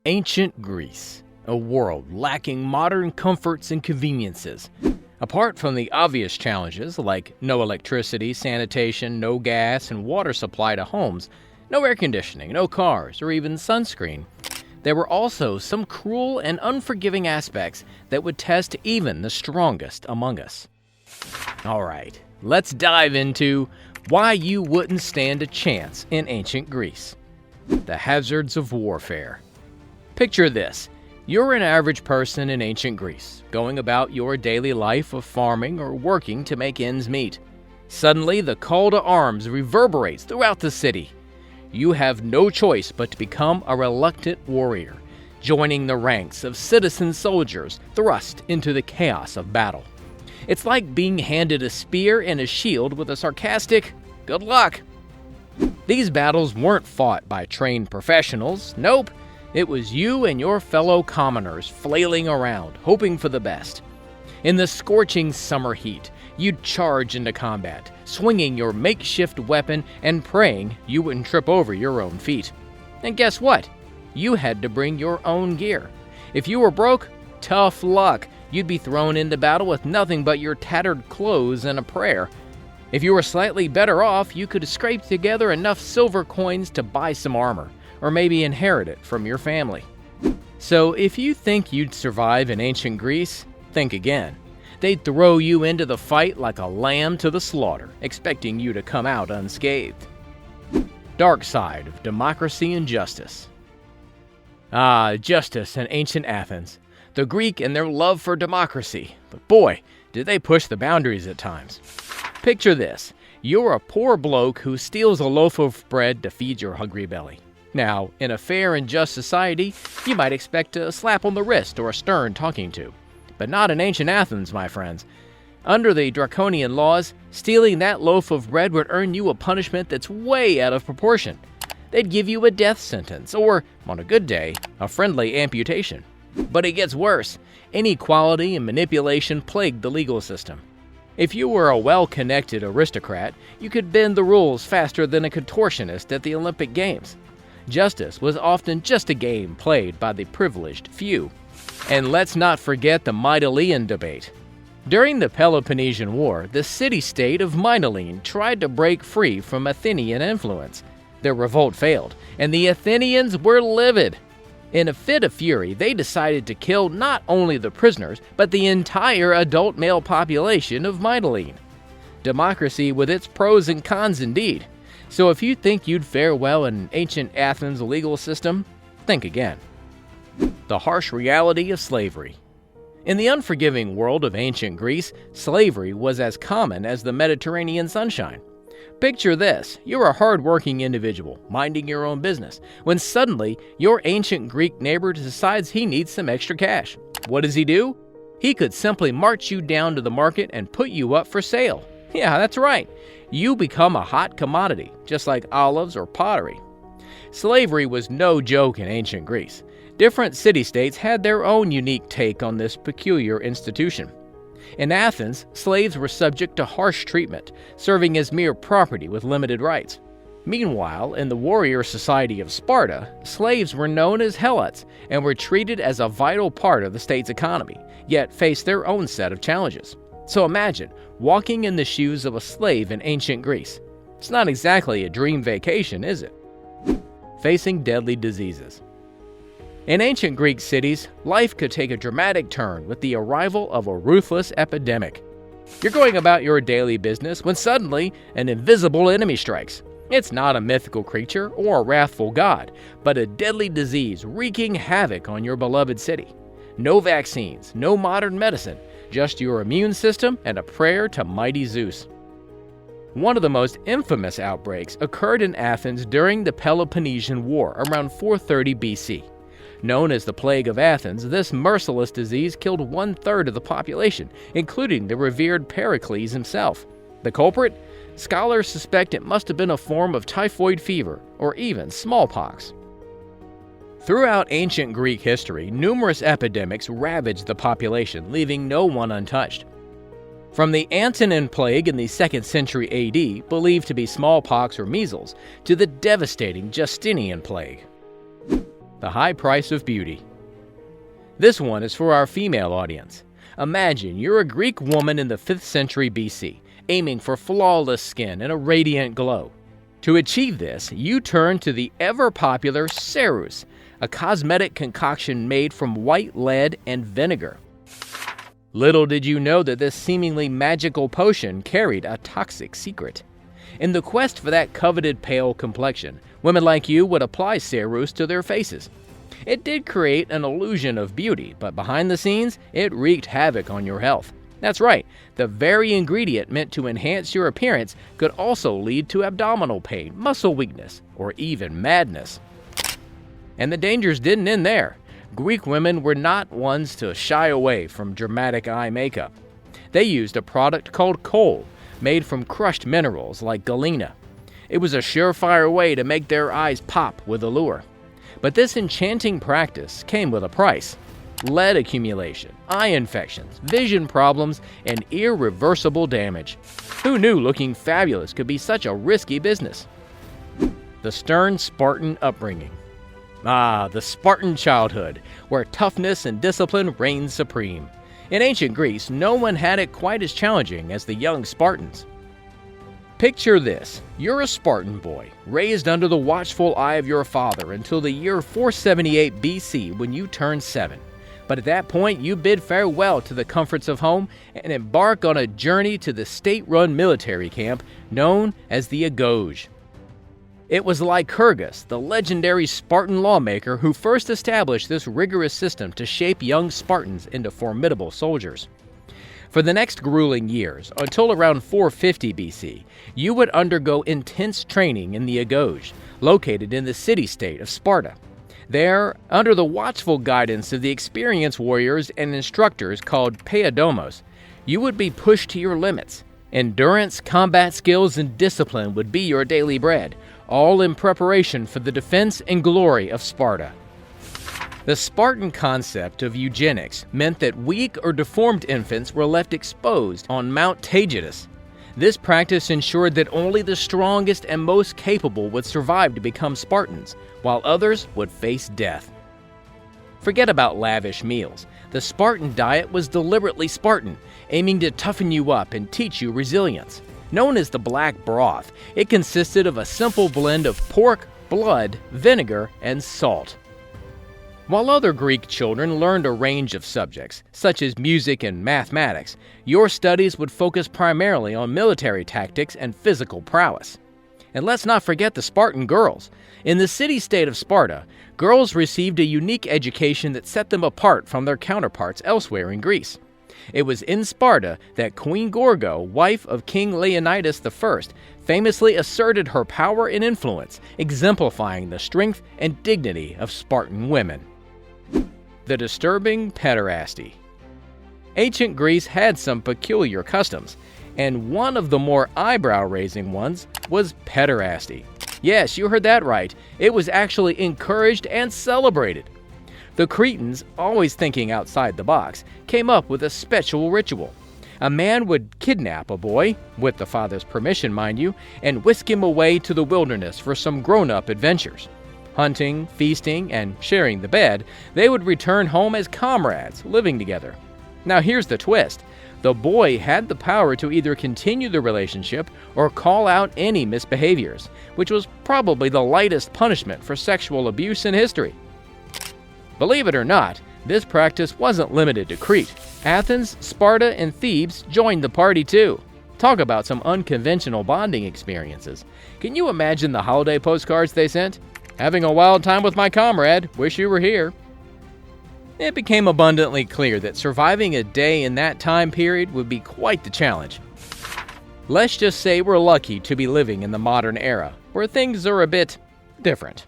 Ancient Greece, a world lacking modern comforts and conveniences. Apart from the obvious challenges like no electricity, sanitation, no gas, and water supply to homes, no air conditioning, no cars, or even sunscreen, there were also some cruel and unforgiving aspects that would test even the strongest among us. Alright, let's dive into why you wouldn't stand a chance in ancient Greece. The hazards of warfare. Picture this. You're an average person in ancient Greece, going about your daily life of farming or working to make ends meet. Suddenly, the call to arms reverberates throughout the city. You have no choice but to become a reluctant warrior, joining the ranks of citizen soldiers thrust into the chaos of battle. It's like being handed a spear and a shield with a sarcastic, "Good luck." These battles weren't fought by trained professionals. Nope. It was you and your fellow commoners flailing around, hoping for the best. In the scorching summer heat, you'd charge into combat, swinging your makeshift weapon and praying you wouldn't trip over your own feet. And guess what? You had to bring your own gear. If you were broke, tough luck. You'd be thrown into battle with nothing but your tattered clothes and a prayer. If you were slightly better off, you could scrape together enough silver coins to buy some armor, or maybe inherit it from your family. So if you think you'd survive in ancient Greece, think again. They'd throw you into the fight like a lamb to the slaughter, expecting you to come out unscathed. Dark side of democracy and justice. Justice in ancient Athens. The Greek and their love for democracy. But boy, did they push the boundaries at times. Picture this. You're a poor bloke who steals a loaf of bread to feed your hungry belly. Now, in a fair and just society, you might expect a slap on the wrist or a stern talking to. But not in ancient Athens, my friends. Under the draconian laws, stealing that loaf of bread would earn you a punishment that's way out of proportion. They'd give you a death sentence, or, on a good day, a friendly amputation. But it gets worse. Inequality and manipulation plagued the legal system. If you were a well-connected aristocrat, you could bend the rules faster than a contortionist at the Olympic Games. Justice was often just a game played by the privileged few. And let's not forget the Mytilean debate. During the Peloponnesian War, the city-state of Mytilene tried to break free from Athenian influence. Their revolt failed, and the Athenians were livid. In a fit of fury, they decided to kill not only the prisoners, but the entire adult male population of Mytilene. Democracy with its pros and cons indeed. So if you think you'd fare well in ancient Athens' legal system, think again. The harsh reality of slavery. In the unforgiving world of ancient Greece, slavery was as common as the Mediterranean sunshine. Picture this. You're a hard-working individual, minding your own business, when suddenly your ancient Greek neighbor decides he needs some extra cash. What does he do? He could simply march you down to the market and put you up for sale. Yeah, that's right. You become a hot commodity, just like olives or pottery. Slavery was no joke in ancient Greece. Different city-states had their own unique take on this peculiar institution. In Athens, slaves were subject to harsh treatment, serving as mere property with limited rights. Meanwhile, in the warrior society of Sparta, slaves were known as helots and were treated as a vital part of the state's economy, yet faced their own set of challenges. So imagine walking in the shoes of a slave in ancient Greece. It's not exactly a dream vacation, is it? Facing deadly diseases. In ancient Greek cities, life could take a dramatic turn with the arrival of a ruthless epidemic. You're going about your daily business when suddenly an invisible enemy strikes. It's not a mythical creature or a wrathful god, but a deadly disease wreaking havoc on your beloved city. No vaccines, no modern medicine, just your immune system and a prayer to mighty Zeus. One of the most infamous outbreaks occurred in Athens during the Peloponnesian War around 430 BC. Known as the Plague of Athens, this merciless disease killed 1/3 of the population, including the revered Pericles himself. The culprit? Scholars suspect it must have been a form of typhoid fever or even smallpox. Throughout ancient Greek history, numerous epidemics ravaged the population, leaving no one untouched. From the Antonine Plague in the 2nd century AD, believed to be smallpox or measles, to the devastating Justinian Plague. The high price of beauty. This one is for our female audience. Imagine you're a Greek woman in the 5th century BC, aiming for flawless skin and a radiant glow. To achieve this, you turn to the ever-popular cerus, a cosmetic concoction made from white lead and vinegar. Little did you know that this seemingly magical potion carried a toxic secret. In the quest for that coveted pale complexion, women like you would apply cerus to their faces. It did create an illusion of beauty, but behind the scenes, it wreaked havoc on your health. That's right, the very ingredient meant to enhance your appearance could also lead to abdominal pain, muscle weakness, or even madness. And the dangers didn't end there. Greek women were not ones to shy away from dramatic eye makeup. They used a product called kohl, made from crushed minerals like galena. It was a surefire way to make their eyes pop with allure. But this enchanting practice came with a price. Lead accumulation, eye infections, vision problems, and irreversible damage. Who knew looking fabulous could be such a risky business? The stern Spartan upbringing. The Spartan childhood, where toughness and discipline reigned supreme. In ancient Greece, no one had it quite as challenging as the young Spartans. Picture this. You're a Spartan boy, raised under the watchful eye of your father until the year 478 BC when you turn 7. But at that point, you bid farewell to the comforts of home and embark on a journey to the state-run military camp known as the Agoge. It was Lycurgus, the legendary Spartan lawmaker, who first established this rigorous system to shape young Spartans into formidable soldiers. For the next grueling years, until around 450 BC, you would undergo intense training in the Agoge, located in the city-state of Sparta. There, under the watchful guidance of the experienced warriors and instructors called paidomos, you would be pushed to your limits. Endurance, combat skills, and discipline would be your daily bread, all in preparation for the defense and glory of Sparta. The Spartan concept of eugenics meant that weak or deformed infants were left exposed on Mount Taygetus. This practice ensured that only the strongest and most capable would survive to become Spartans, while others would face death. Forget about lavish meals. The Spartan diet was deliberately Spartan, aiming to toughen you up and teach you resilience. Known as the black broth, it consisted of a simple blend of pork, blood, vinegar, and salt. While other Greek children learned a range of subjects, such as music and mathematics, your studies would focus primarily on military tactics and physical prowess. And let's not forget the Spartan girls. In the city-state of Sparta, girls received a unique education that set them apart from their counterparts elsewhere in Greece. It was in Sparta that Queen Gorgo, wife of King Leonidas I, famously asserted her power and influence, exemplifying the strength and dignity of Spartan women. The disturbing pederasty. Ancient Greece had some peculiar customs, and one of the more eyebrow-raising ones was pederasty. Yes, you heard that right. It was actually encouraged and celebrated. The Cretans, always thinking outside the box, came up with a special ritual. A man would kidnap a boy, with the father's permission, mind you, and whisk him away to the wilderness for some grown-up adventures. Hunting, feasting, and sharing the bed, they would return home as comrades, living together. Now here's the twist. The boy had the power to either continue the relationship or call out any misbehaviors, which was probably the lightest punishment for sexual abuse in history. Believe it or not, this practice wasn't limited to Crete. Athens, Sparta, and Thebes joined the party too. Talk about some unconventional bonding experiences. Can you imagine the holiday postcards they sent? Having a wild time with my comrade, wish you were here. It became abundantly clear that surviving a day in that time period would be quite the challenge. Let's just say we're lucky to be living in the modern era, where things are a bit different.